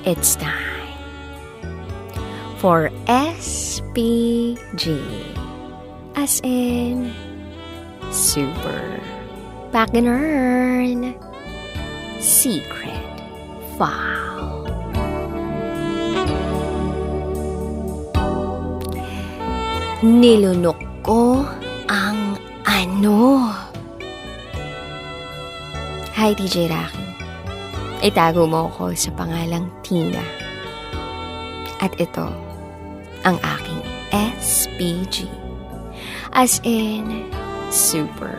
it's time for SPG, as in Super Pagganern Secret File. Nilunok ko ang ano. Hi, DJ Rocky. Itago mo ako sa pangalang Tina. At ito, ang aking SPG. As in, Super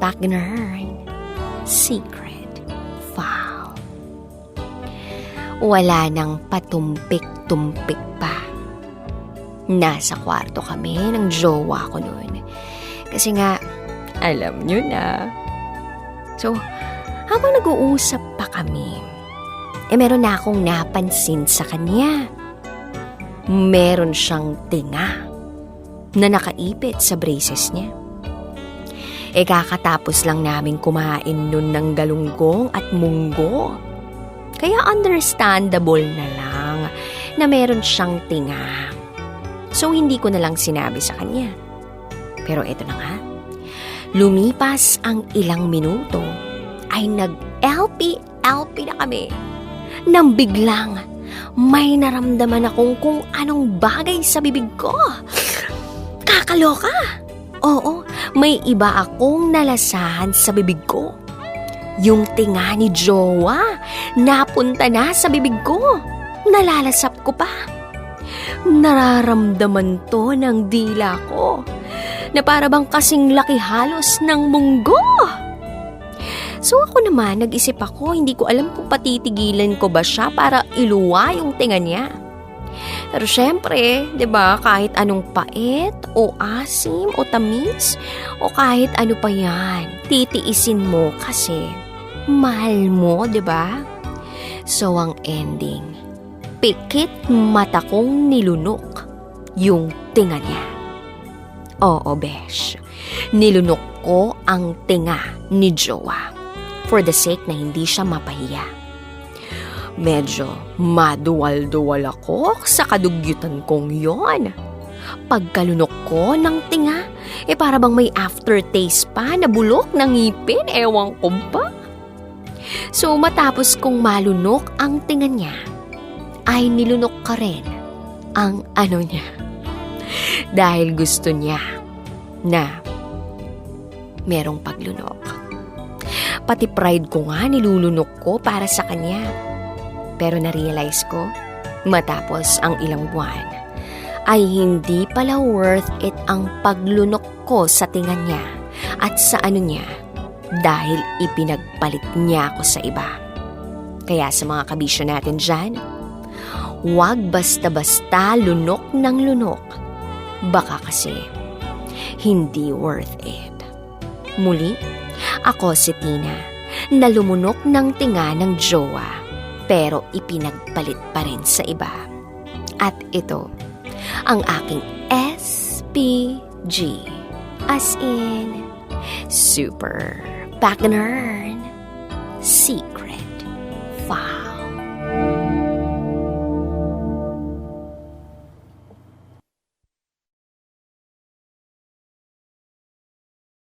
Pagganern Secret File. Wala nang patumpik-tumpik pa. Nasa kwarto kami ng jowa ko noon. Kasi nga, alam nyo na. So, habang nag-uusap pa kami, meron na akong napansin sa kanya. Meron siyang tinga na nakaipit sa braces niya. Kakatapos lang namin kumain nun ng galunggong at munggo. Kaya understandable na lang na meron siyang tinga. So, hindi ko na lang sinabi sa kanya. Pero eto na nga. Lumipas ang ilang minuto, ay nag-LP na kami. Nang biglang, may naramdaman akong kung anong bagay sa bibig ko. Kakaloka! Oo, may iba akong nalasahan sa bibig ko. Yung tinga ni jowa, napunta na sa bibig ko. Nalalasap ko pa. Nararamdaman to ng dila ko na para bang kasing laki halos ng munggo. So ako naman, nag-isip ako, hindi ko alam kung patitigilan ko ba siya para iluwa yung tinga niya. Pero syempre, 'di ba, kahit anong pait o asim o tamis o kahit ano pa 'yan, titiisin mo kasi mahal mo, 'di ba? So ang ending, pikit mata kong nilunok yung tinga niya. Oo, besh. Nilunok ko ang tinga ni jowa for the sake na hindi siya mapahiya. Medyo maduwal-duwal ako sa kadugyutan kong yon. Pagkalunok ko ng tinga, para bang may aftertaste pa na bulok ng ngipin, ewan ko ba? So matapos kong malunok ang tinga niya, ay nilunok ka rin ang ano niya. Dahil gusto niya na merong paglunok. Pati pride ko nga nilulunok ko para sa kanya. Pero na-realize ko, matapos ang ilang buwan, ay hindi pala worth it ang paglunok ko sa tinga niya at sa ano niya dahil ipinagpalit niya ako sa iba. Kaya sa mga kabisyo natin dyan, huwag basta-basta lunok ng lunok. Baka kasi hindi worth it. Muli, ako si Tina na lumunok ng tinga ng jowa pero ipinagpalit pa rin sa iba. At ito, ang aking SPG, as in Super Pagganern Secret File.